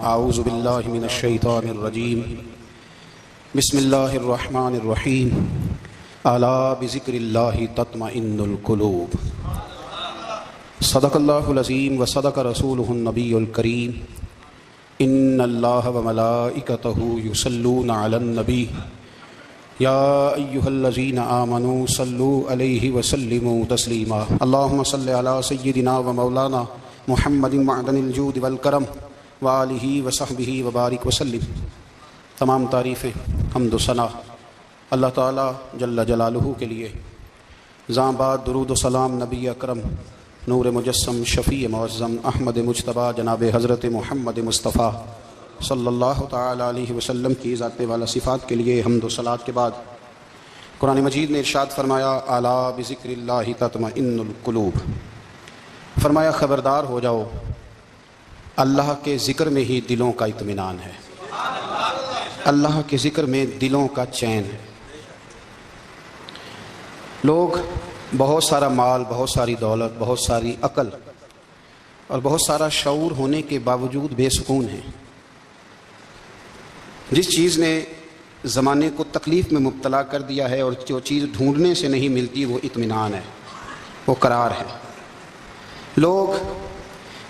اعوذ باللہ من الشیطان الرجیم بسم اللہ الرحمن الرحیم الا بذکر اللہ تطمئن القلوب صدق اللہ العظیم وصدق رسولہ النبی الکریم ان اللہ وملائکتہ یصلون علی النبی یا ایہا الذین آمنوا صلوا علیہ وسلموا تسلیما اللہم صل علی سیدنا ومولانا محمد معدن الجود والکرم وآلہ وصحبہ وبارک وسلم۔ تمام تعریفیں حمد و ثنا اللہ تعالیٰ جل جلالہ کے لیے۔ زاں بعد درود و سلام نبی اکرم نور مجسم شفیع معظم احمد مجتبیٰ جناب حضرت محمد مصطفیٰ صلی اللہ تعالیٰ علیہ وسلم کی ذات والا صفات کے لیے حمد و صلات کے بعد قرآن مجید نے ارشاد فرمایا الا بذکر اللہ تطمئن القلوب، فرمایا خبردار ہو جاؤ، اللہ کے ذکر میں ہی دلوں کا اطمینان ہے، اللہ کے ذکر میں دلوں کا چین ہے۔ لوگ بہت سارا مال، بہت ساری دولت، بہت ساری عقل اور بہت سارا شعور ہونے کے باوجود بے سکون ہیں۔ جس چیز نے زمانے کو تکلیف میں مبتلا کر دیا ہے اور جو چیز ڈھونڈنے سے نہیں ملتی وہ اطمینان ہے، وہ قرار ہے۔ لوگ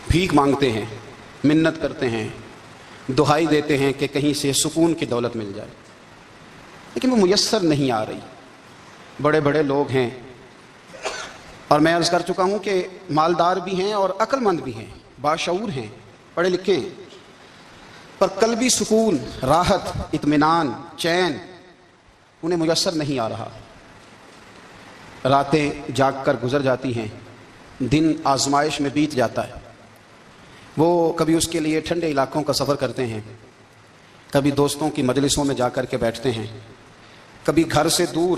بھیک مانگتے ہیں، منت کرتے ہیں، دہائی دیتے ہیں کہ کہیں سے سکون کی دولت مل جائے، لیکن وہ میسر نہیں آ رہی۔ بڑے بڑے لوگ ہیں اور میں عرض کر چکا ہوں کہ مالدار بھی ہیں اور عقل مند بھی ہیں، باشعور ہیں، پڑھے لکھے ہیں، پر قلبی سکون، راحت، اطمینان، چین انہیں میسر نہیں آ رہا۔ راتیں جاگ کر گزر جاتی ہیں، دن آزمائش میں بیت جاتا ہے۔ وہ کبھی اس کے لیے ٹھنڈے علاقوں کا سفر کرتے ہیں، کبھی دوستوں کی مجلسوں میں جا کر کے بیٹھتے ہیں، کبھی گھر سے دور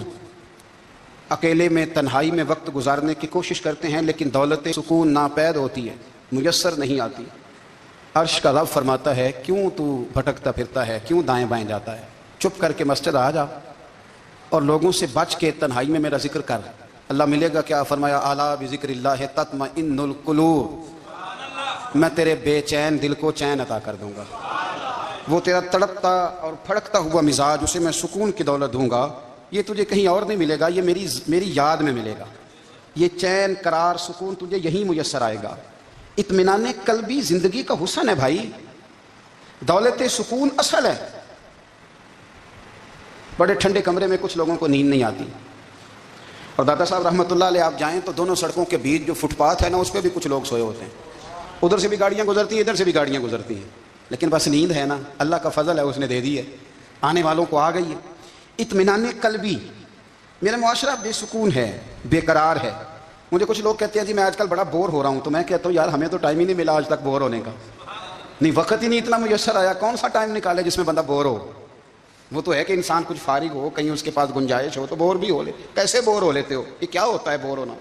اکیلے میں تنہائی میں وقت گزارنے کی کوشش کرتے ہیں، لیکن دولت سکون ناپید ہوتی ہے، میسر نہیں آتی۔ عرش کا رب فرماتا ہے کیوں تو بھٹکتا پھرتا ہے، کیوں دائیں بائیں جاتا ہے، چپ کر کے مسجد آ جا اور لوگوں سے بچ کے تنہائی میں میرا ذکر کر۔ اللہ ملے گا کیا؟ فرمایا الا بذکر اللہ تطمئن القلوب، میں تیرے بے چین دل کو چین عطا کر دوں گا۔ وہ تیرا تڑپتا اور پھڑکتا ہوا مزاج، اسے میں سکون کی دولت دوں گا۔ یہ تجھے کہیں اور نہیں ملے گا، یہ میری یاد میں ملے گا۔ یہ چین، قرار، سکون تجھے یہیں میسر آئے گا۔ اطمینان قلبی زندگی کا حسن ہے بھائی، دولت سکون اصل ہے۔ بڑے ٹھنڈے کمرے میں کچھ لوگوں کو نیند نہیں آتی، اور دادا صاحب رحمۃ اللہ علیہ آپ جائیں تو دونوں سڑکوں کے بیچ جو فٹ پاتھ ہے نا، اس پہ بھی کچھ لوگ سوئے ہوتے ہیں۔ ادھر سے بھی گاڑیاں گزرتی ہیں، ادھر سے بھی گاڑیاں گزرتی ہیں، لیکن بس نیند ہے نا، اللہ کا فضل ہے، اس نے دے دی ہے، آنے والوں کو آ گئی ہے۔ اطمینان قلبی، میرا معاشرہ بے سکون ہے، بے قرار ہے۔ مجھے کچھ لوگ کہتے ہیں جی میں آج کل بڑا بور ہو رہا ہوں، تو میں کہتا ہوں یار ہمیں تو ٹائم ہی نہیں ملا آج تک بور ہونے کا، نہیں وقت ہی نہیں اتنا میسر آیا، کون سا ٹائم نکالے جس میں بندہ بور ہو؟ وہ تو ہے کہ انسان کچھ فارغ ہو، کہیں اس کے پاس گنجائش ہو تو بور بھی ہو لے۔ کیسے بور ہو لیتے ہو؟ یہ کیا ہوتا ہے بور ہونا؟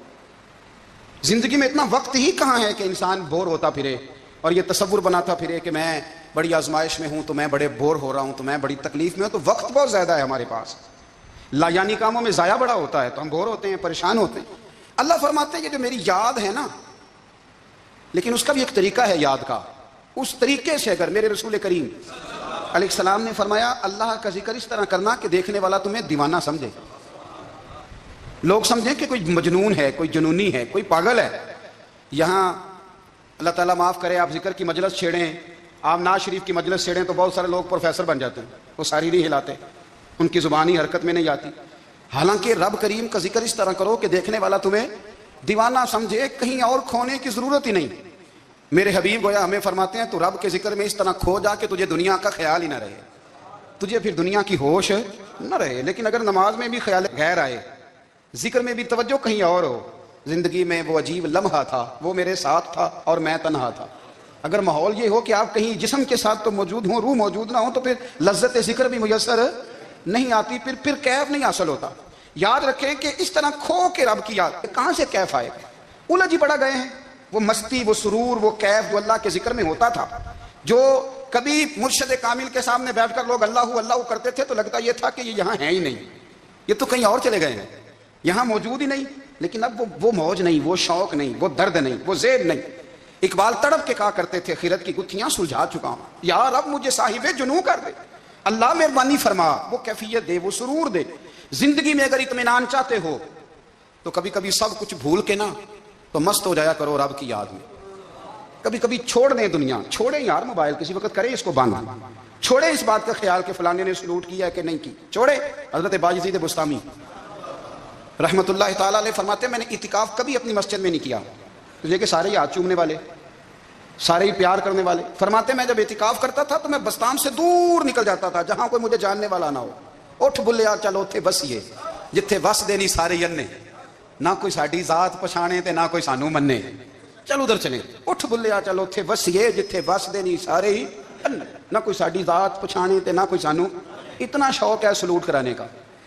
زندگی میں اتنا وقت ہی کہاں ہے کہ انسان بور ہوتا پھرے اور یہ تصور بناتا پھرے کہ میں بڑی آزمائش میں ہوں تو میں بڑے بور ہو رہا ہوں، تو میں بڑی تکلیف میں ہوں۔ تو وقت بہت زیادہ ہے ہمارے پاس، لا یعنی کاموں میں ضائع بڑا ہوتا ہے، تو ہم بور ہوتے ہیں، پریشان ہوتے ہیں۔ اللہ فرماتے ہیں کہ جو میری یاد ہے نا، لیکن اس کا بھی ایک طریقہ ہے یاد کا، اس طریقے سے اگر میرے رسول کریم علیہ السلام نے فرمایا اللہ کا ذکر اس طرح کرنا کہ دیکھنے والا تمہیں دیوانہ سمجھے، لوگ سمجھیں کہ کوئی مجنون ہے، کوئی جنونی ہے، کوئی پاگل ہے۔ یہاں اللہ تعالیٰ معاف کرے، آپ ذکر کی مجلس چھیڑیں، آپ ناز شریف کی مجلس چھیڑیں تو بہت سارے لوگ پروفیسر بن جاتے ہیں، وہ ساری نہیں ہلاتے، ان کی زبانی حرکت میں نہیں آتی۔ حالانکہ رب کریم کا ذکر اس طرح کرو کہ دیکھنے والا تمہیں دیوانہ سمجھے، کہیں اور کھونے کی ضرورت ہی نہیں۔ میرے حبیب گویا ہمیں فرماتے ہیں تو رب کے ذکر میں اس طرح کھو جا کہ تجھے دنیا کا خیال ہی نہ رہے، تجھے پھر دنیا کی ہوش نہ رہے۔ لیکن اگر نماز میں بھی خیال غیر آئے، ذکر میں بھی توجہ کہیں اور ہو، زندگی میں وہ عجیب لمحہ تھا، وہ میرے ساتھ تھا اور میں تنہا تھا، اگر ماحول یہ ہو کہ آپ کہیں جسم کے ساتھ تو موجود ہوں، روح موجود نہ ہو، تو پھر لذت ذکر بھی میسر نہیں آتی، پھر کیف نہیں حاصل ہوتا۔ یاد رکھیں کہ اس طرح کھو کے رب کی یاد کہاں سے کیف آئے گا؟ الجھ ہی پڑا گئے ہیں۔ وہ مستی، وہ سرور، وہ کیف جو اللہ کے ذکر میں ہوتا تھا، جو کبھی مرشد کامل کے سامنے بیٹھ کر لوگ اللہ اللہ کرتے تھے تو لگتا یہ تھا کہ یہ یہاں ہے ہی نہیں، یہ تو کہیں اور چلے گئے ہیں، یہاں موجود ہی نہیں۔ لیکن اب وہ موج نہیں، وہ شوق نہیں، وہ درد نہیں، وہ زید نہیں۔ اقبال تڑپ کے کہا کرتے تھے خیرت کی گتھیاں سلجھا چکا ہوں، یا رب مجھے صاحب جنوں کر دے، اللہ مہربانی فرما، وہ کیفیت دے، وہ سرور دے۔ زندگی میں اگر اطمینان چاہتے ہو تو کبھی کبھی سب کچھ بھول کے نا تو مست ہو جایا کرو رب کی یاد میں۔ کبھی کبھی چھوڑ دیں دنیا، چھوڑیں یار موبائل، کسی وقت کریں اس کو بند، چھوڑیں اس بات کا خیال کہ فلانے نے سلوٹ کیا ہے کہ نہیں کی، چھوڑے۔ حضرت باجزید بستامی رحمت اللہ تعالیٰ علیہ فرماتے ہیں میں نے اعتکاف کبھی اپنی مسجد میں نہیں کیا، تجھے کہ سارے ہی ہاتھ چومنے والے، سارے ہی پیار کرنے والے۔ فرماتے میں جب اعتکاف کرتا تھا تو میں بستان سے دور نکل جاتا تھا جہاں کوئی مجھے جاننے والا نہ ہو۔ اٹھ بلیا چلو اتھے بسیے جتھے وس دے نہیں سارے ینے، نہ کوئی ساڈی ذات پچھانے تے نہ کوئی سانو منے، چلو ادھر چلیں۔ اٹھ بلیا چلو اتھے وسیے جتھے وس دے نہیں سارے ہی ینے، نہ کوئی ساڈی ذات پچھانے تے نہ کوئی سانو۔ اتنا شوق ہے سلوٹ کرانے کا،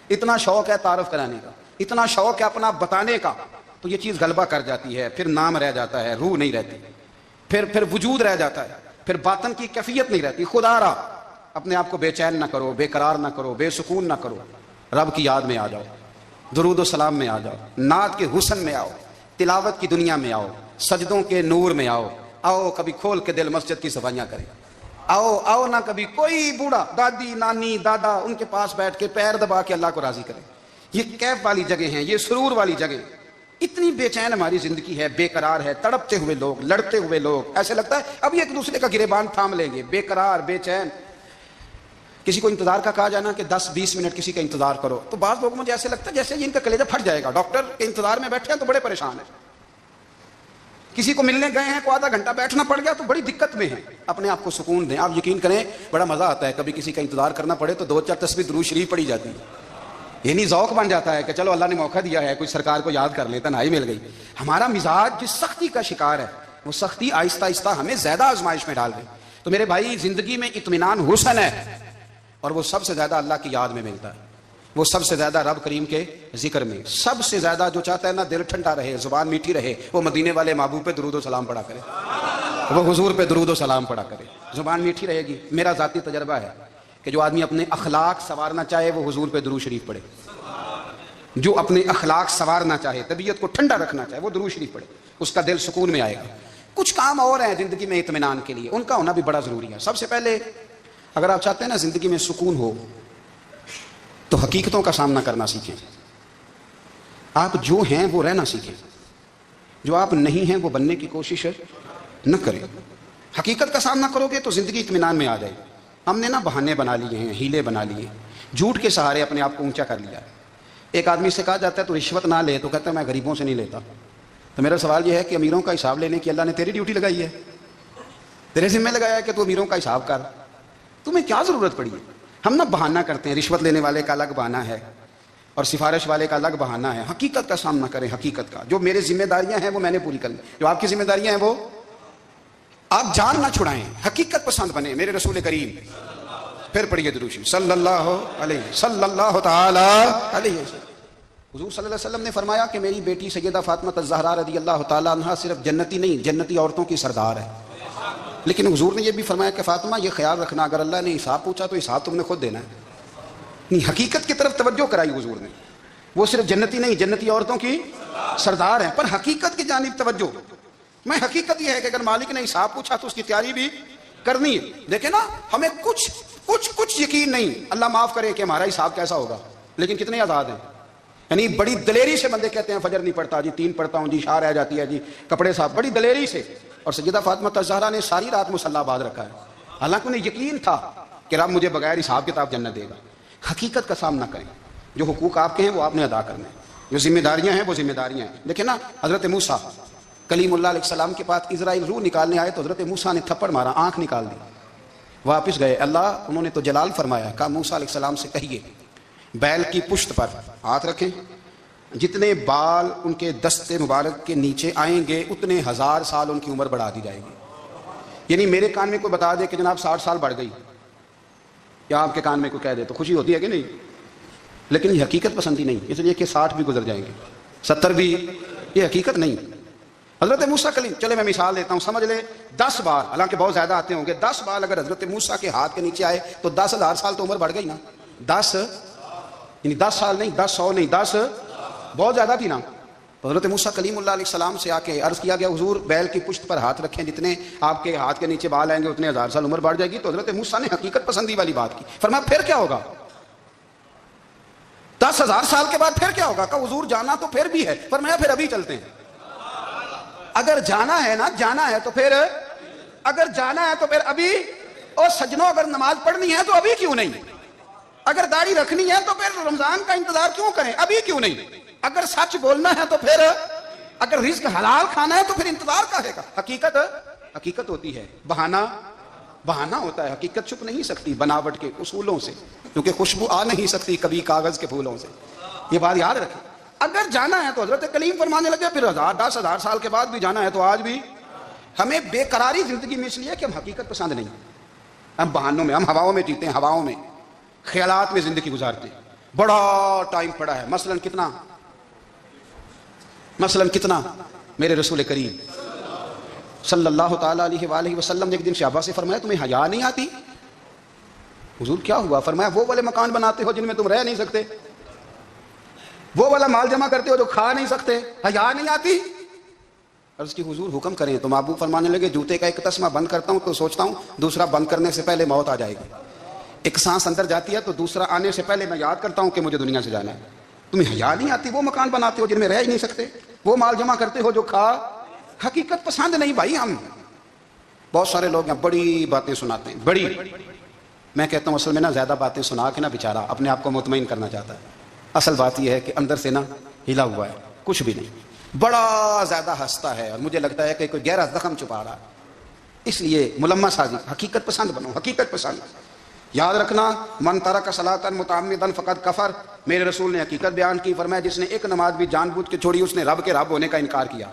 اتنا شوق ہے تعارف کرانے کا، اتنا شوق ہے اپنا بتانے کا، تو یہ چیز غلبہ کر جاتی ہے، پھر نام رہ جاتا ہے، روح نہیں رہتی، پھر وجود رہ جاتا ہے، پھر باطن کی کیفیت نہیں رہتی۔ خدا را اپنے آپ کو بے چین نہ کرو، بے قرار نہ کرو، بے سکون نہ کرو، رب کی یاد میں آ جاؤ، درود و سلام میں آ جاؤ، نعت کے حسن میں آؤ، تلاوت کی دنیا میں آؤ، سجدوں کے نور میں آؤ، آؤ کبھی کھول کے دل مسجد کی صفائیاں کریں، آؤ آؤ نہ کبھی کوئی بوڑھا دادی نانی دادا ان کے پاس بیٹھ کے پیر دبا کے اللہ کو راضی کریں۔ یہ کیف والی جگہ ہیں، یہ سرور والی جگہ۔ اتنی بے چین ہماری زندگی ہے، بے قرار ہے، تڑپتے ہوئے لوگ، لڑتے ہوئے لوگ، ایسے لگتا ہے ابھی ایک دوسرے کا گریبان تھام لیں گے، بے قرار بے چین۔ کسی کو انتظار کا کہا جانا کہ 10-20 منٹ کسی کا انتظار کرو، تو بعض لوگ مجھے ایسے لگتا ہے جیسے ان کا کلیجہ پھٹ جائے گا، ڈاکٹر کے انتظار میں بیٹھے ہیں تو بڑے پریشان ہیں۔ کسی کو ملنے گئے ہیں کو آدھا گھنٹہ بیٹھنا پڑ گیا تو بڑی دقت میں ہیں۔ اپنے آپ کو سکون دیں، آپ یقین کریں بڑا مزہ آتا ہے، کبھی کسی کا انتظار کرنا پڑے تو 2-4 تسبیح درود شریف پڑھی جاتی ہے، یعنی ذوق بن جاتا ہے کہ چلو اللہ نے موقع دیا ہے، کوئی سرکار کو یاد کر لیتا، تنہائی مل گئی۔ ہمارا مزاج جس سختی کا شکار ہے وہ سختی آہستہ آہستہ ہمیں زیادہ آزمائش میں ڈال گئی۔ تو میرے بھائی زندگی میں اطمینان حسن ہے، اور وہ سب سے زیادہ اللہ کی یاد میں ملتا ہے، وہ سب سے زیادہ رب کریم کے ذکر میں۔ سب سے زیادہ جو چاہتا ہے نا دل ٹھنڈا رہے، زبان میٹھی رہے، وہ مدینے والے محبوب پہ درود و سلام پڑھا کرے، وہ حضور پہ درود و سلام پڑھا کرے، زبان میٹھی رہے گی۔ میرا ذاتی تجربہ ہے کہ جو آدمی اپنے اخلاق سنوارنا چاہے وہ حضور پہ درود شریف پڑھے، جو اپنے اخلاق سنوارنا چاہے، طبیعت کو ٹھنڈا رکھنا چاہے، وہ درود شریف پڑھے، اس کا دل سکون میں آئے گا۔ کچھ کام اور ہیں زندگی میں اطمینان کے لیے، ان کا ہونا بھی بڑا ضروری ہے۔ سب سے پہلے اگر آپ چاہتے ہیں نا زندگی میں سکون ہو تو حقیقتوں کا سامنا کرنا سیکھیں۔ آپ جو ہیں وہ رہنا سیکھیں، جو آپ نہیں ہیں وہ بننے کی کوشش نہ کریں۔ حقیقت کا سامنا کرو گے تو زندگی اطمینان میں آ جائے گی۔ ہم نے نا بہانے بنا لیے ہیں، ہیلے بنا لیے، جھوٹ کے سہارے اپنے آپ کو اونچا کر لیا۔ ایک آدمی سے کہا جاتا ہے تو رشوت نہ لے، تو کہتا ہے میں غریبوں سے نہیں لیتا۔ تو میرا سوال یہ ہے کہ امیروں کا حساب لینے کی اللہ نے تیری ڈیوٹی لگائی ہے، تیرے ذمہ لگایا ہے کہ تو امیروں کا حساب کر، تمہیں کیا ضرورت پڑی ہے؟ ہم نا بہانہ کرتے ہیں، رشوت لینے والے کا الگ بہانہ ہے اور سفارش والے کا الگ بہانہ ہے۔ حقیقت کا سامنا کریں، حقیقت کا۔ جو میرے ذمہ داریاں ہیں وہ میں نے پوری کرنی، جو آپ کی ذمہ داریاں ہیں وہ آپ جان نہ چھڑائیں، حقیقت پسند بنیں۔ میرے رسول کریم پھر پڑھیے درود شریف صلی اللہ تعالی علیہ وسلم۔ حضور صلی اللہ علیہ وسلم نے فرمایا کہ میری بیٹی سیدہ فاطمہ الزہرا رضی اللہ تعالیٰ عنہا صرف جنتی نہیں، جنتی عورتوں کی سردار ہے۔ لیکن حضور نے یہ بھی فرمایا کہ فاطمہ یہ خیال رکھنا اگر اللہ نے حساب پوچھا تو حساب تم نے خود دینا ہے۔ نہیں، حقیقت کی طرف توجہ کرائی حضور نے، وہ صرف جنتی نہیں، جنتی عورتوں کی سردار ہیں، پر حقیقت کی جانب توجہ۔ میں حقیقت یہ ہے کہ اگر مالک نے حساب پوچھا تو اس کی تیاری بھی کرنی ہے۔ دیکھیں نا ہمیں کچھ یقین نہیں، اللہ معاف کرے کہ ہمارا حساب کیسا ہوگا، لیکن کتنے آزاد ہیں۔ یعنی بڑی دلیری سے بندے کہتے ہیں فجر نہیں پڑھتا جی، 3 پڑھتا ہوں جی، شاہ رہ جاتی ہے جی، کپڑے صاحب، بڑی دلیری سے۔ اور سیدہ فاطمہ الزہرا نے ساری رات مصلی باندھ رکھا ہے، حالانکہ انہیں یقین تھا کہ رب مجھے بغیر حساب کتاب جنت دے گا۔ حقیقت کا سامنا کریں، جو حقوق آپ کے ہیں وہ آپ نے ادا کرنے ہیں، جو ذمہ داریاں ہیں وہ ذمہ داریاں ہیں۔ دیکھیں نا حضرت موسیٰ کلیم اللہ علیہ السلام کے پاس اسرائیل روح نکالنے آئے تو حضرت موسیٰ نے تھپڑ مارا، آنکھ نکال دی، واپس گئے۔ اللہ انہوں نے تو جلال فرمایا، کہا موسیٰ علیہ السلام سے کہیے بیل کی پشت پر ہاتھ رکھیں، جتنے بال ان کے دست مبارک کے نیچے آئیں گے اتنے 1000 سال ان کی عمر بڑھا دی جائے گی۔ یعنی میرے کان میں کوئی بتا دے کہ جناب 60 سال بڑھ گئی، یا آپ کے کان میں کوئی کہہ دے تو خوشی ہوتی ہے کہ نہیں؟ لیکن یہ حقیقت پسندی نہیں، اس لیے کہ 60 بھی گزر جائیں گے، 70 بھی، یہ حقیقت نہیں۔ حضرت موسیٰ کلیم، چلے میں مثال دیتا ہوں، سمجھ لے 10 بال، حالانکہ بہت زیادہ آتے ہوں گے، 10 بال اگر حضرت موسیٰ کے ہاتھ کے نیچے آئے تو 10,000 سال تو عمر بڑھ گئی نا۔ 10 یعنی 10 سال نہیں، 10 100 نہیں، 10 بہت زیادہ تھی نا۔ تو حضرت موسیٰ کلیم اللہ علیہ السلام سے آ کے عرض کیا گیا حضور بیل کی پشت پر ہاتھ رکھیں، جتنے آپ کے ہاتھ کے نیچے بال آئیں گے اتنے 1000 سال عمر بڑھ جائے گی۔ تو حضرت موسیٰ نے حقیقت پسندی والی بات کی، فرمایا پھر کیا ہوگا؟ 10,000 سال کے بعد پھر کیا ہوگا؟ کہا حضور جانا تو پھر بھی ہے، فرمایا پھر ابھی چلتے ہیں۔ اگر جانا ہے نا، جانا ہے تو پھر، اگر جانا ہے تو پھر ابھی۔ اور سجنوں اگر نماز پڑھنی ہے تو ابھی کیوں نہیں؟ اگر داڑھی رکھنی ہے تو پھر رمضان کا انتظار کیوں کریں؟ ابھی کیوں نہیں؟ اگر سچ بولنا ہے تو پھر، اگر رزق حلال کھانا ہے تو پھر انتظار کہے گا؟ حقیقت ہوتی ہے، بہانہ ہوتا ہے۔ حقیقت چھپ نہیں سکتی بناوٹ کے اصولوں سے، کیونکہ خوشبو آ نہیں سکتی کبھی کاغذ کے پھولوں سے۔ یہ بات یاد رکھیں۔ اگر جانا ہے تو حضرت کلیم فرمانے لگے پھر 10,000 سال کے بعد بھی جانا ہے تو آج بھی۔ ہمیں بے قراری زندگی میں اس لیے کہ ہم حقیقت پسند نہیں، ہم بہانوں میں، ہم ہواؤں میں جیتے ہیں، ہواؤں میں، خیالات میں زندگی گزارتے ہیں۔ بڑا ٹائم پڑا ہے، مثلاً کتنا میرے رسول کریم صلی اللہ تعالیٰ علیہ وآلہ وسلم نے ایک دن صحابہ سے فرمایا تمہیں حیا نہیں آتی؟ حضور کیا ہوا؟ فرمایا وہ والے مکان بناتے ہو جن میں تم رہ نہیں سکتے، وہ والا مال جمع کرتے ہو جو کھا نہیں سکتے، حیا نہیں آتی؟ عرض کی حضور حکم کریں۔ تو محبوب فرمانے لگے جوتے کا ایک تسمہ بند کرتا ہوں تو سوچتا ہوں دوسرا بند کرنے سے پہلے موت آ جائے گی، ایک سانس اندر جاتی ہے تو دوسرا آنے سے پہلے میں یاد کرتا ہوں کہ مجھے دنیا سے جانا ہے۔ تمہیں حیا نہیں آتی؟ وہ مکان بناتے ہو جن میں رہ ہی نہیں سکتے، وہ مال جمع کرتے ہو جو کھا۔ حقیقت پسند نہیں بھائی ہم۔ بہت سارے لوگ ہیں بڑی باتیں سناتے ہیں، بڑی، میں کہتا ہوں اصل میں نا زیادہ باتیں سنا کے نا بیچارہ اپنے آپ کو مطمئن کرنا چاہتا ہے۔ اصل بات یہ ہے کہ اندر سے نا ہلا ہوا ہے، کچھ بھی نہیں، بڑا زیادہ ہنستا ہے اور مجھے لگتا ہے کہ کوئی گہرا زخم چھپا رہا ہے۔ اس لیے ملمہ سازی، حقیقت پسند بنو، حقیقت پسند۔ یاد رکھنا من ترک صلاۃ متعمدا فقد کفر، میرے رسول نے حقیقت بیان کی، فرمایا جس نے ایک نماز بھی جان بوجھ کے چھوڑی اس نے رب کے رب ہونے کا انکار کیا،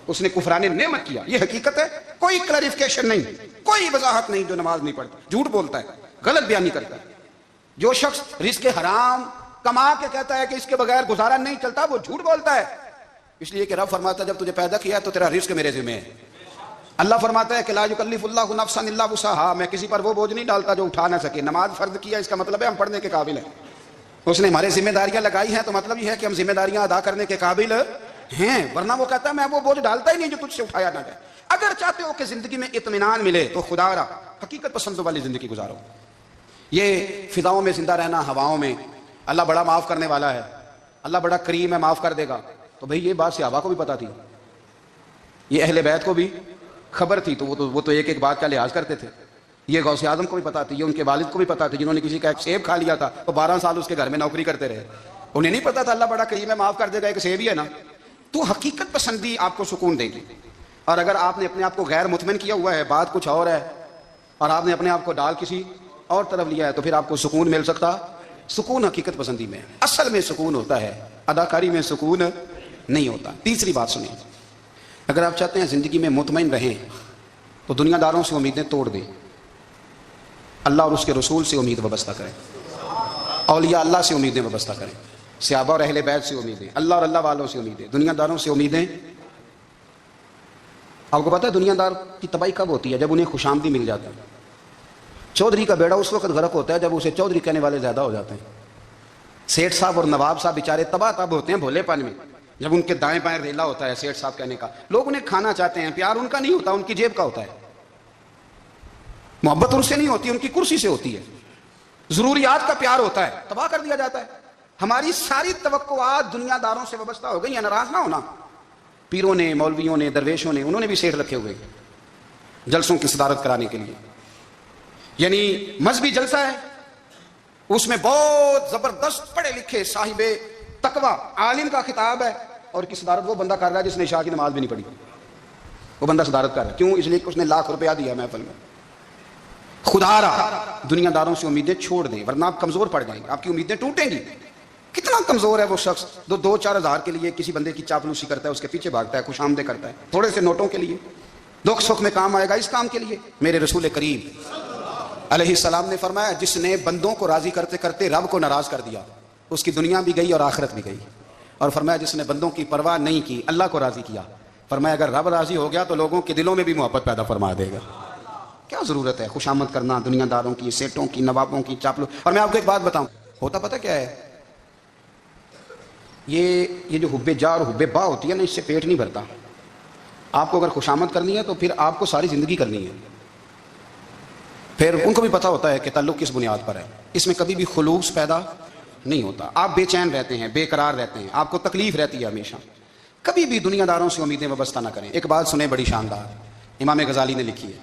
اس نے کفران نعمت کیا۔ یہ حقیقت ہے، کوئی کلیریفیکیشن نہیں، کوئی وضاحت نہیں۔ جو نماز نہیں پڑھتا جھوٹ بولتا ہے، غلط بیانی کرتا ہے۔ جو شخص رزق حرام کما کے کہتا ہے کہ اس کے بغیر گزارا نہیں چلتا، وہ جھوٹ بولتا ہے، اس لیے کہ رب فرماتا ہے جب تجھے پیدا کیا تو تیرا رزق میرے ذمہ ہے۔ اللہ فرماتا ہے کہ لا یکلف اللہ نفسا الا وسعها، میں کسی پر وہ بوجھ نہیں ڈالتا جو اٹھا نہ سکے۔ نماز فرض کیا اس کا مطلب ہے ہم پڑھنے کے قابل ہیں، اس نے ہمارے ذمہ داریاں لگائی ہیں تو مطلب یہ ہے کہ ہم ذمہ داریاں ادا کرنے کے قابل ہیں، ورنہ وہ کہتا ہے میں وہ بوجھ ڈالتا ہی نہیں جو تجھ سے اٹھایا نہ جائے۔ اگر چاہتے ہو کہ زندگی میں اطمینان ملے تو خدا را حقیقت پسندوں والی زندگی گزارو۔ یہ فضاؤں میں زندہ رہنا، ہواؤں میں، اللہ بڑا معاف کرنے والا ہے، اللہ بڑا کریم ہے، معاف کر دے گا، تو بھئی یہ بات صحابہ کو بھی پتا تھی، یہ اہل بیت کو بھی خبر تھی، تو وہ تو ایک ایک بات کا لحاظ کرتے تھے۔ یہ غوث اعظم کو بھی پتا تھی، یہ ان کے والد کو بھی پتا تھی، جنہوں نے کسی کا ایک سیب کھا لیا تھا وہ 12 سال اس کے گھر میں نوکری کرتے رہے، انہیں نہیں پتا تھا اللہ بڑا کریم ہے، معاف کر دے گا، ایک سیب ہی ہے نا۔ تو حقیقت پسندی آپ کو سکون دے گی۔ اور اگر آپ نے اپنے آپ کو غیر مطمئن کیا ہوا ہے، بات کچھ اور ہے، اور آپ نے اپنے آپ کو ڈال کسی اور طرف لیا ہے، تو پھر آپ کو سکون مل سکتا؟ سکون حقیقت پسندی میں، اصل میں سکون ہوتا ہے، اداکاری میں سکون نہیں ہوتا۔ تیسری بات سنیں، اگر آپ چاہتے ہیں زندگی میں مطمئن رہیں تو دنیا داروں سے امیدیں توڑ دیں، اللہ اور اس کے رسول سے امید وابستہ کریں، اولیاء اللہ سے امیدیں وابستہ کریں، صحابہ اور اہل بیت سے امیدیں، اللہ اور اللہ والوں سے امیدیں، دنیا داروں سے امیدیں۔ آپ کو پتہ ہے دنیا دار کی تباہی کب ہوتی ہے؟ جب انہیں خوشامدی مل جاتی ہے۔ چودھری کا بیڑا اس وقت غرق ہوتا ہے جب اسے چودھری کہنے والے زیادہ ہو جاتے ہیں۔ سیٹھ صاحب اور نواب صاحب بیچارے تباہ تب ہوتے ہیں بھولے پن میں، جب ان کے دائیں بائیں ریلا ہوتا ہے سیٹھ صاحب کہنے کا، لوگ انہیں کھانا چاہتے ہیں، پیار ان کا نہیں ہوتا، ان کی جیب کا ہوتا ہے، محبت ان سے نہیں ہوتی، ان کی کرسی سے ہوتی ہے، ضروریات کا پیار ہوتا ہے، تباہ کر دیا جاتا ہے۔ ہماری ساری توقعات دنیا داروں سے وابستہ ہو گئی ہیں، ناراض نہ ہونا۔ پیروں نے، مولویوں نے، درویشوں نے، انہوں نے بھی سیٹھ رکھے ہوئے جلسوں کی صدارت کرانے کے لیے، یعنی مذہبی جلسہ ہے، اس میں بہت زبردست پڑھے لکھے صاحب تقوی عالم کا خطاب ہے، اور کی صدارت وہ بندہ کر رہا ہے جس نے عشاء کی نماز بھی نہیں پڑھی، وہ بندہ صدارت کر رہا ہے، کیوں؟ اس لیے کہ اس نے لاکھ روپیہ دیا محفل میں۔ خدا را دنیا داروں سے امیدیں چھوڑ دیں ورنہ آپ کمزور پڑ جائیں گے، آپ کی امیدیں ٹوٹیں گی۔ کتنا کمزور ہے وہ شخص جو 2-4 ہزار کے لیے کسی بندے کی چاپلوسی کرتا ہے، اس کے پیچھے بھاگتا ہے، خوش آمدیں کرتا ہے، تھوڑے سے نوٹوں کے لیے، دکھ سکھ میں کام آئے گا اس کام کے لیے۔ میرے رسول کریم علیہ السلام نے فرمایا جس نے بندوں کو راضی کرتے کرتے رب کو ناراض کر دیا اس کی دنیا بھی گئی اور آخرت بھی گئی، اور فرمایا جس نے بندوں کی پرواہ نہیں کی اللہ کو راضی کیا، فرمایا اگر رب راضی ہو گیا تو لوگوں کے دلوں میں بھی محبت پیدا فرما دے گا۔ کیا ضرورت ہے خوشامد کرنا دنیا داروں کی، سیٹوں کی، نوابوں کی، چاپلو۔ اور میں آپ کو ایک بات بتاؤں، ہوتا پتہ کیا ہے؟ یہ جو حب جا اور حب با ہوتی ہے نا، اس سے پیٹ نہیں بھرتا. آپ کو اگر خوشامد کرنی ہے تو پھر آپ کو ساری زندگی کرنی ہے. پھر ان کو بھی پتہ ہوتا ہے کہ تعلق کس بنیاد پر ہے. اس میں کبھی بھی خلوص پیدا نہیں ہوتا. آپ بے چین رہتے ہیں، بے قرار رہتے ہیں، آپ کو تکلیف رہتی ہے ہمیشہ. کبھی بھی دنیا داروں سے امیدیں وابستہ نہ کریں. ایک بات سنیں بڑی شاندار، امام غزالی نے لکھی ہے.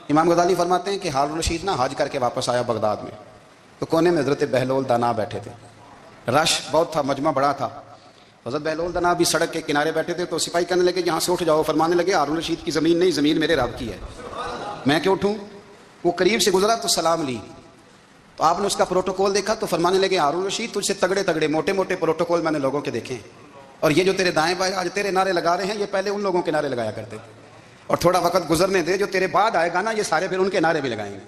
امام غزالی فرماتے ہیں کہ ہارون رشید نا حج کر کے واپس آیا بغداد میں، تو کونے میں حضرت بہلول دانا بیٹھے تھے. رش بہت تھا، مجمع بڑا تھا. حضرت بہلول دانا بھی سڑک کے کنارے بیٹھے تھے. تو سپاہی کہنے لگے یہاں سے اٹھ جاؤ. فرمانے لگے ہارون رشید کی زمین نہیں، زمین میرے رب کی ہے، میں کیوں اٹھوں. وہ قریب سے گزرا تو سلام لی. تو آپ نے اس کا پروٹوکول دیکھا تو فرمانے لگے ہارون رشید تجھ سے تگڑے تگڑے موٹے موٹے پروٹوکول میں نے لوگوں کے دیکھے ہیں، اور یہ جو تیرے دائیں بائیں آج تیرے نعرے لگا رہے ہیں یہ پہلے ان لوگوں کے نعرے لگایا کرتے تھے. اور تھوڑا وقت گزرنے دے، جو تیرے بعد آئے گا نا یہ سارے پھر ان کے نعرے بھی لگائیں گے.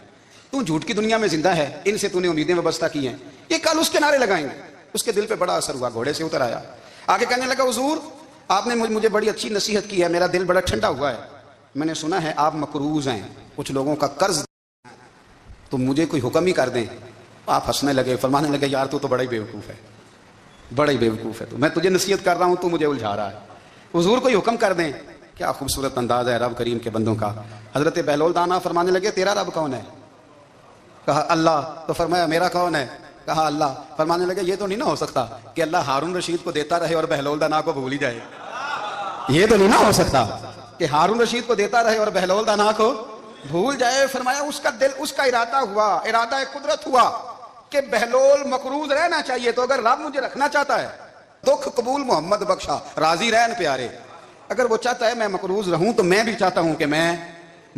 تو جھوٹ کی دنیا میں زندہ ہے، ان سے تو نے امیدیں وابستہ کی ہیں، یہ کل اس کے نعرے لگائیں گے. اس کے دل پہ بڑا اثر ہوا، گھوڑے سے اتر آیا. آگے کہنے لگا حضور آپ نے مجھے بڑی اچھی نصیحت کی ہے، میرا دل بڑا ٹھنڈا ہوا ہے. میں نے سنا ہے آپ مقروض ہیں، کچھ لوگوں کا قرض، تو مجھے کوئی حکم ہی کر دیں. آپ ہنسنے لگے. فرمانے لگے یار تو بڑا ہی بیوقوف ہے، بڑا ہی بیوقوف ہے تو. میں تجھے نصیحت کر رہا ہوں تو مجھے الجھا رہا ہے. حضور کوئی حکم کر دیں. کیا خوبصورت انداز ہے رب کریم کے بندوں کا. حضرت بہلول دانا فرمانے لگے تیرا رب کون ہے؟ کہا اللہ. تو فرمایا میرا کون ہے؟ کہا اللہ. فرمانے لگے یہ تو نہیں نہ ہو سکتا کہ اللہ ہارون رشید کو دیتا رہے اور بہلول دانا کو بھول ہی جائے. یہ تو نہیں نہ ہو سکتا کہ ہارون رشید کو دیتا رہے اور بہلول دانا کو بھول جائے. فرمایا اس کا دل، اس کا ارادہ ہوا، ارادہ قدرت ہوا کہ بہلول مقروض رہنا چاہیے. تو اگر رب مجھے رکھنا چاہتا ہے، دکھ قبول محمد بخشا راضی رہن پیارے، اگر وہ چاہتا ہے میں مقروض رہوں تو میں بھی چاہتا ہوں کہ میں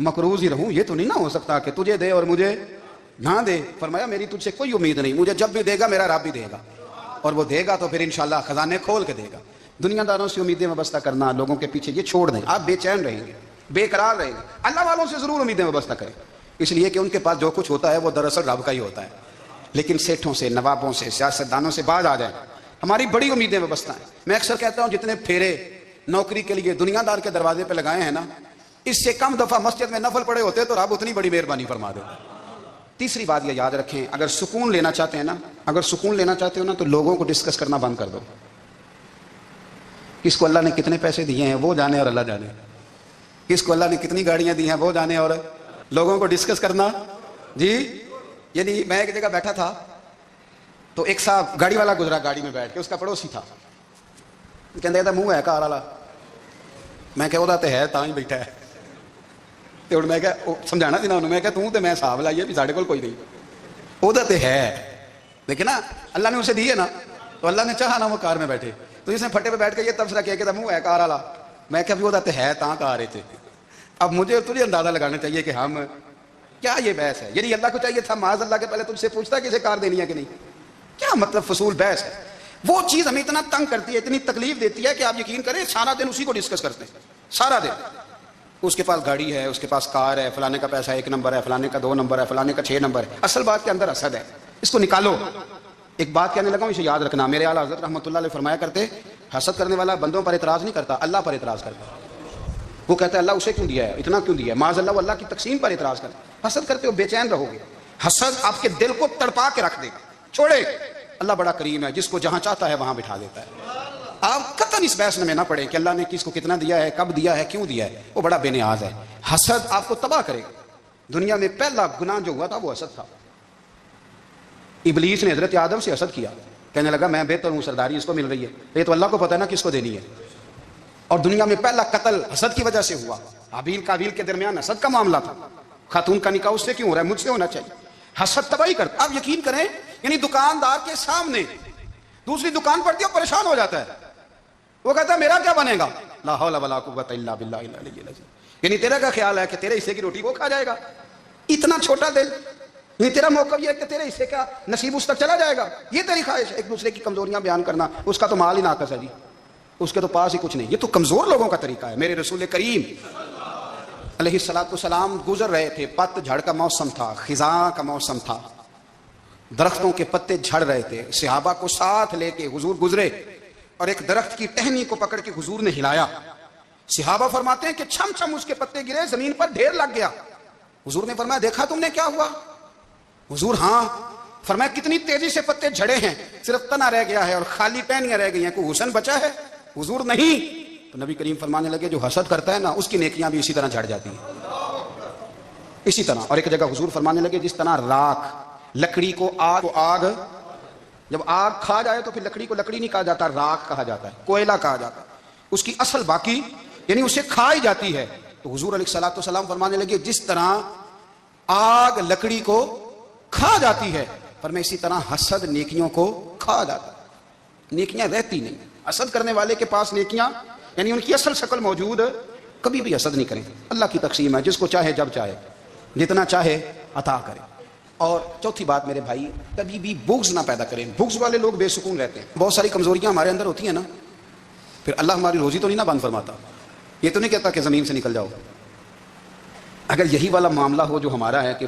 مقروض ہی رہوں. یہ تو نہیں نہ ہو سکتا کہ تجھے دے اور مجھے نہ دے. فرمایا میری تجھ سے کوئی امید نہیں، مجھے جب بھی دے گا میرا رب بھی دے گا، اور وہ دے گا تو پھر انشاءاللہ خزانے کھول کے دے گا. دنیا داروں سے امیدیں وابستہ کرنا، لوگوں کے پیچھے، یہ چھوڑ دیں. آپ بے چین رہیں گے، بے قرار رہیں گے. اللہ والوں سے ضرور امیدیں وابستہ کریں، اس لیے کہ ان کے پاس جو کچھ ہوتا ہے وہ دراصل رب کا ہی ہوتا ہے. لیکن سیٹھوں سے، نوابوں سے، سیاستدانوں سے باز آ جائیں. ہماری بڑی امیدیں وابستہ ہیں. میں اکثر کہتا ہوں جتنے پھیرے نوکری کے لیے دنیا دار کے دروازے پہ لگائے ہیں نا، اس سے کم دفعہ مسجد میں نفل پڑے ہوتے تو رب اتنی بڑی مہربانی فرما دیتا. تیسری بات یہ یاد رکھیں، اگر سکون لینا چاہتے ہیں نا، اگر سکون لینا چاہتے ہو نا تو لوگوں کو ڈسکس کرنا بند کر دو. کس کو اللہ نے کتنے پیسے دیے ہیں وہ جانے اور اللہ جانے، کس کو اللہ نے کتنی گاڑیاں دی ہیں وہ جانے، اور لوگوں کو ڈسکس کرنا. جی یعنی میں ایک جگہ بیٹھا تھا تو ایک صاحب گاڑی والا گزرا، گاڑی میں بیٹھ کے، اس کا پڑوسی تھا. کہنے لگا منہ ہے کار والا. میں کہ وہ ہے تاں ہی بیٹھا ہے. تو میں کہ سمجھانا تھی نا انہوں. میں کہ توں تے میں حساب لائیے بھی ساڈے کول کوئی نہیں، وہ تے ہے لیکن نا اللہ نے اسے دی ہے نا، تو اللہ نے چاہا نا وہ کار میں بیٹھے. تو اس نے پھٹے پہ بیٹھ کے یہ تبصرہ کیا کہ منہ ہے کار والا. میں کہ وہ ہے تاں کار رہے تھے. اب مجھے تجھے اندازہ لگانا چاہیے کہ ہم کیا یہ بحث ہے. یعنی اللہ کو چاہیے تھا معاذ اللہ کے پہلے تجھ سے پوچھتا کہ اسے کار دینی ہے کہ نہیں. کیا مطلب فضول بحث ہے. وہ چیز ہمیں اتنا تنگ کرتی ہے، اتنی تکلیف دیتی ہے کہ آپ یقین کریں سارا دن اسی کو ڈسکس کرتے ہیں، سارا دن. اس کے پاس گاڑی ہے، اس کے پاس کار ہے، فلانے کا پیسہ 1 نمبر ہے، فلانے کا 2 نمبر ہے، فلانے کا 6 نمبر ہے. اصل بات کے اندر حسد ہے، اس کو نکالو. ایک بات کہنے لگا ہوں، اسے یاد رکھنا. میرے اعلیٰ حضرت رحمۃ اللہ علیہ فرمایا کرتے، حسد کرنے والا بندوں پر اعتراض نہیں کرتا، اللہ پر اعتراض کرتا. وہ کہتا ہے اللہ اسے کیوں دیا ہے، اتنا کیوں دیا ہے، معاذ اللہ، اللہ کی تقسیم پر اعتراض کرتا. حسد کرتے ہو بے چین رہو گے. حسد آپ کے دل کو تڑپا کے رکھ دے گا. چھوڑے، اللہ بڑا کریم ہے، جس کو جہاں چاہتا ہے وہاں بٹھا دیتا ہے. آپ قطعاً اس بحث میں نہ پڑیں کہ اللہ نے کس کو کتنا دیا ہے، کب دیا ہے، کیوں دیا ہے. وہ بڑا بے نیاز ہے. حسد آپ کو تباہ کرے گا. دنیا میں پہلا گناہ جو ہوا تھا وہ حسد تھا. ابلیس نے حضرت آدم سے حسد کیا، کہنے لگا میں بہتر ہوں، سرداری اس کو مل رہی ہے، یہ تو اللہ کو پتہ ہے نا کس کو دینی ہے. اور دنیا میں پہلا قتل حسد کی وجہ سے ہوا. حابیل قابیل کے درمیان حسد کا معاملہ تھا. خاتون کا نکاح اس سے کیوں ہو رہا ہے، مجھ سے ہونا چاہیے. حسد تباہی کرتا. آپ یقین کریں، یعنی دکاندار کے سامنے دوسری دکان پڑتی ہے اور پریشان ہو جاتا ہے. وہ کہتا ہے میرا کیا بنے گا، لا حول ولا قوت الا باللہ العلی العظیم. یعنی تیرا کیا خیال ہے کہ تیرے حصے کی روٹی وہ کھا جائے گا. اتنا چھوٹا دل. یعنی تیرا موقع یہ ہے کہ تیرے حصے کا نصیب اس تک چلا جائے گا. یہ تیری خواہش ہے ایک دوسرے کی کمزوریاں بیان کرنا. اس کا تو مال ہی ناقص ہے جی، اس کے تو پاس ہی کچھ نہیں. یہ تو کمزور لوگوں کا طریقہ ہے. میرے رسول کریم علیہ الصلوۃ والسلام گزر رہے تھے. پت جھڑ کا موسم تھا، خزاں کا موسم تھا، درختوں کے پتے جھڑ رہے تھے. صحابہ کو ساتھ لے کے حضور گزرے اور ایک درخت کی ٹہنی کو پکڑ کے حضور نے ہلایا. صحابہ فرماتے ہیں کہ چھم چھم اس کے پتے گرے، زمین پر ڈھیر لگ گیا. حضور نے فرمایا دیکھا تم نے کیا ہوا؟ حضور ہاں. فرمایا کتنی تیزی سے پتے جھڑے ہیں، صرف تنا رہ گیا ہے اور خالی ٹہنیاں رہ گئی ہیں، کوئی حسن بچا ہے؟ حضور نہیں۔ تو نبی کریم فرمانے لگے جو حسد کرتا ہے نا اس کی نیکیاں بھی اسی طرح جھڑ جاتی ہیں، اسی طرح۔ اور ایک جگہ حضور فرمانے لگے جس طرح راکھ لکڑی کو آگ جب آگ کھا جائے تو پھر لکڑی کو لکڑی نہیں کہا جاتا، راکھ کہا جاتا ہے، کوئلہ کہا جاتا ہے، اس کی اصل باقی یعنی اسے کھا ہی جاتی ہے۔ تو حضور علیہ الصلوۃ والسلام فرمانے لگے جس طرح آگ لکڑی کو کھا جاتی ہے، فرمایا اسی طرح حسد نیکیوں کو کھا جاتا ہے، نیکیاں رہتی نہیں۔ حسد کرنے والے کے پاس نیکیاں یعنی ان کی اصل شکل موجود، کبھی بھی حسد نہیں کریں۔ اللہ کی تقسیم ہے، جس کو چاہے جب چاہے جتنا چاہے عطا کرے۔ اور چوتھی بات میرے بھائی، کبھی بھی بغض نہ پیدا کریں۔ بغض والے لوگ بے سکون رہتے ہیں۔ بہت ساری کمزوریاں ہمارے اندر ہوتی ہیں نا، پھر اللہ ہماری روزی تو نہیں نہ بند فرماتا، یہ تو نہیں کہتا کہ زمین سے نکل جاؤ۔ اگر یہی والا معاملہ ہو جو ہمارا ہے کہ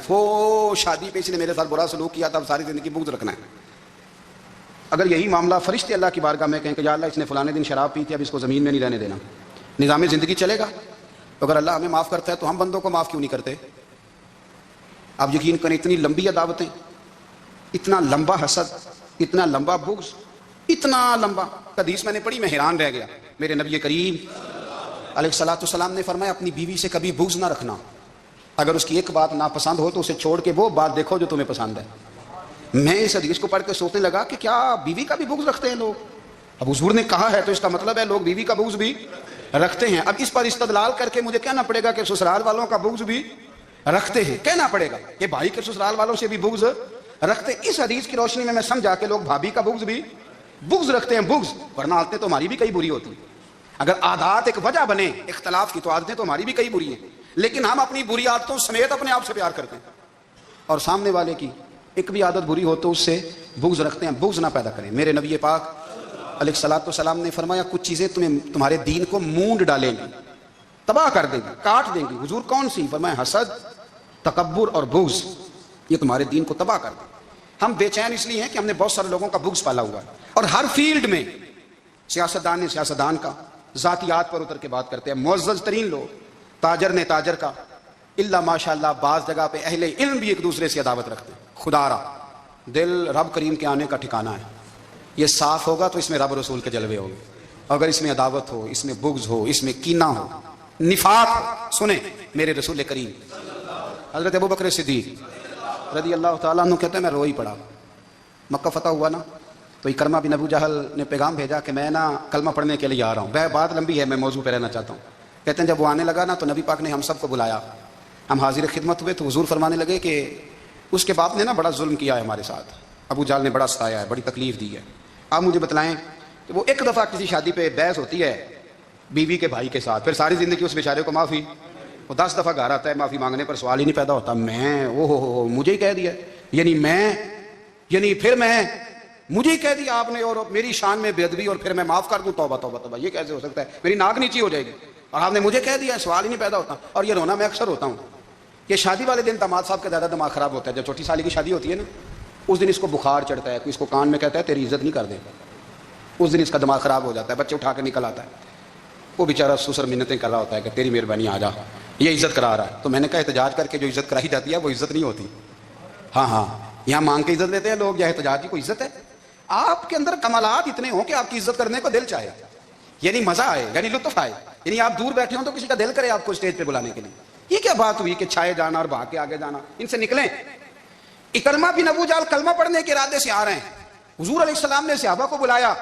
شادی پہ اس نے میرے ساتھ برا سلوک کیا تھا، اب ساری زندگی بغض رکھنا ہے، اگر یہی معاملہ فرشتے اللہ کی بارگاہ میں کہیں کہ یا اللہ اس نے فلانے دن شراب پی تھی، اب اس کو زمین میں نہیں رہنے دینا، نظام زندگی چلے گا؟ تو اگر اللہ ہمیں معاف کرتا ہے تو ہم بندوں کو معاف کیوں نہیں کرتے؟ آپ یقین کریں اتنی لمبی عداوتیں، اتنا لمبا حسد، اتنا لمبا بغض، اتنا لمبا حدیث میں نے پڑھی، میں حیران رہ گیا۔ میرے نبی کریم علیہ الصلوۃ والسلام نے فرمایا اپنی بیوی سے کبھی بغض نہ رکھنا، اگر اس کی ایک بات ناپسند ہو تو اسے چھوڑ کے وہ بات دیکھو جو تمہیں پسند ہے۔ میں اس حدیث کو پڑھ کے سوچنے لگا کہ کیا بیوی کا بھی بغض رکھتے ہیں لوگ؟ اب حضور نے کہا ہے تو اس کا مطلب ہے لوگ بیوی کا بغض بھی رکھتے ہیں۔ اب اس پر استدلال کر کے مجھے کہنا پڑے گا کہ سسرال والوں کا بغض بھی رکھتے ہیں، کہنا پڑے گا کہ بھائی کے سسرال والوں سے بھی بغض رکھتے ہیں۔ اس حدیث کی روشنی میں میں سمجھا کہ لوگ بھابھی کا بغض بھی رکھتے ہیں، بغض، ورنہ عادتیں تو ہماری بھی کئی بری ہوتی ہیں۔ اگر عادات ایک وجہ بنے اختلاف کی تو عادتیں تو ہماری بھی کئی بری ہیں، لیکن ہم اپنی بری عادتوں سمیت اپنے آپ سے پیار کرتے ہیں، اور سامنے والے کی ایک بھی عادت بری ہو تو اس سے بغض رکھتے ہیں۔ بغض نہ پیدا کریں۔ میرے نبی پاک علیہ الصلوۃ والسلام نے فرمایا کچھ چیزیں تمہارے دین کو مونڈ ڈالیں گی، تباہ کر دیں گی، کاٹ دیں گی۔ حضور کون سی؟ فرمایا حسد، تکبر اور بغض، یہ تمہارے دین کو تباہ کر دیں۔ ہم بے چین اس لیے ہیں کہ ہم نے بہت سارے لوگوں کا بغض پالا ہوا ہے، اور ہر فیلڈ میں سیاستدان نے سیاستدان کا، ذاتیات پر اتر کے بات کرتے ہیں، معزز ترین لوگ، تاجر نے تاجر کا، اللہ ماشاء اللہ بعض جگہ پہ اہل علم بھی ایک دوسرے سے عداوت رکھتے ہیں۔ خدا را دل رب کریم کے آنے کا ٹھکانہ ہے، یہ صاف ہوگا تو اس میں رب رسول کے جلوے ہوں گے، اگر اس میں عداوت ہو، اس میں بغض ہو، اس میں کینہ ہو، نفاق ہو۔ سنیں میرے رسول کریم حضرت ابوبکر صدیق رضی اللہ تعالیٰ عنہ کہتے ہیں میں رو ہی پڑا۔ مکہ فتح ہوا نا تو اکرمہ بن ابو جہل نے پیغام بھیجا کہ میں نا کلمہ پڑھنے کے لیے آ رہا ہوں۔ بات لمبی ہے، میں موضوع پہ رہنا چاہتا ہوں۔ کہتے ہیں جب وہ آنے لگا نا تو نبی پاک نے ہم سب کو بلایا، ہم حاضر خدمت ہوئے تو حضور فرمانے لگے کہ اس کے باپ نے نا بڑا ظلم کیا ہے ہمارے ساتھ، ابو جہل نے بڑا ستایا ہے، بڑی تکلیف دی ہے، آپ مجھے بتلائیں کہ وہ ایک دفعہ کسی شادی پہ بحث ہوتی ہے بیوی کے بھائی کے ساتھ، پھر ساری زندگی اس بیچارے کو معافی، وہ 10 دفعہ گھر آتا ہے، معافی مانگنے پر سوال ہی نہیں پیدا ہوتا، میں مجھے ہی کہہ دیا، پھر مجھے ہی کہہ دیا آپ نے، اور میری شان میں بے ادبی، اور پھر میں معاف کر دوں، توبہ توبہ توبہ، یہ کیسے ہو سکتا ہے؟ میری ناک نیچی ہو جائے گی، اور آپ نے مجھے کہہ دیا، سوال ہی نہیں پیدا ہوتا۔ اور یہ رونا میں اکثر ہوتا ہوں کہ شادی والے دن داماد صاحب کا زیادہ دماغ خراب ہوتا ہے۔ جب چھوٹی سالی کی شادی ہوتی ہے نا اس دن اس کو بخار چڑھتا ہے، کوئی اس کو کان میں کہتا ہے تیری عزت نہیں کر دے، اس دن اس کا دماغ خراب ہو جاتا ہے، بچے اٹھا کے نکل آتا ہے، وہ بیچارہ سسر منتیں کر رہا ہوتا ہے کہ تیری مہربانی آ جا، یہ عزت کرا رہا ہے۔ تو میں نے کہا احتجاج کر کے جو عزت کرائی جاتی ہے وہ عزت نہیں ہوتی۔ ہاں یہاں مانگ کے عزت لیتے ہیں لوگ، یا احتجاج کی کوئی عزت ہے؟ آپ کے اندر کمالات اتنے ہوں کہ آپ کی عزت کرنے کو دل چاہے، یعنی مزہ آئے، یعنی لطف آئے، یعنی آپ دور بیٹھے ہوں تو کسی کا دل کرے آپ کو اسٹیج پہ بلانے کے لیے۔ یہ کیا بات ہوئی کہ چھائے جانا اور بھاگ کے آگے جانا؟ ان سے نکلیں۔ اکرمہ بن ابو جہل کلمہ پڑھنے کے ارادے سے آ رہے ہیں، حضور علیہ السلام نے صحابہ کو بلایا،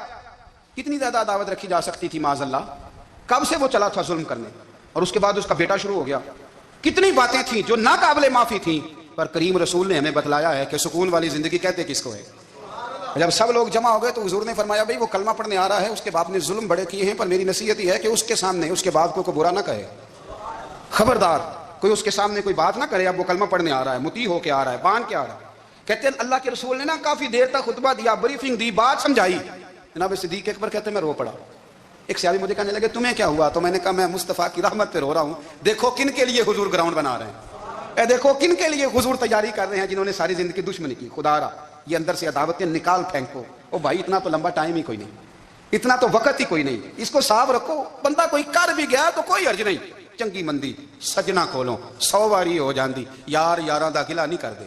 کتنی زیادہ عداوت رکھی جا سکتی تھی معاذ اللہ؟ کب سے وہ چلا تھا ظلم کرنے، اور اس کے بعد اس کا بیٹا شروع ہو گیا، کتنی باتیں تھیں جو ناقابل معافی تھیں، پر کریم رسول نے ہمیں بتلایا ہے کہ سکون والی زندگی کہتے کس کو ہے۔ جب سب لوگ جمع ہو گئے تو حضور نے فرمایا بھائی وہ کلمہ پڑھنے آ رہا ہے، اس کے باپ نے ظلم بڑے کیے ہیں، پر میری نصیحت یہ ہے کہ اس کے سامنے اس کے باپ کو برا نہ کہے، خبردار کوئی اس کے سامنے کوئی بات نہ کرے، اب وہ کلمہ پڑھنے آ رہا ہے، مطیع ہو کے آ رہا ہے، بان کے آ رہا ہے۔ کہتے ہیں اللہ کے رسول نے نا کافی دیر تک خطبہ دیا، بریفنگ دی، بات سمجھائی، جناب صدیق اکبر کہتے ہیں میں رو پڑا۔ ایک صحابی مجھے کہنے لگے تمہیں کیا ہوا؟ تو میں نے کہا میں مصطفیٰ کی رحمت پہ رو رہا ہوں، دیکھو کن کے لیے حضور گراؤنڈ بنا رہے ہیں، اے دیکھو کن کے لیے حضور تیاری کر رہے ہیں، جنہوں نے ساری زندگی دشمنی کی۔ خدا را یہ اندر سے عداوتیں نکال پھینکو، او بھائی اتنا تو لمبا ٹائم ہی کوئی نہیں، اتنا تو وقت ہی کوئی نہیں، اس کو صاف رکھو، بندہ کوئی کر بھی گیا تو کوئی حرج نہیں، چنگی مندی سجنا کھولو 100 واری ہو جاندی، یار یاراں دا گلا نہیں کر دے۔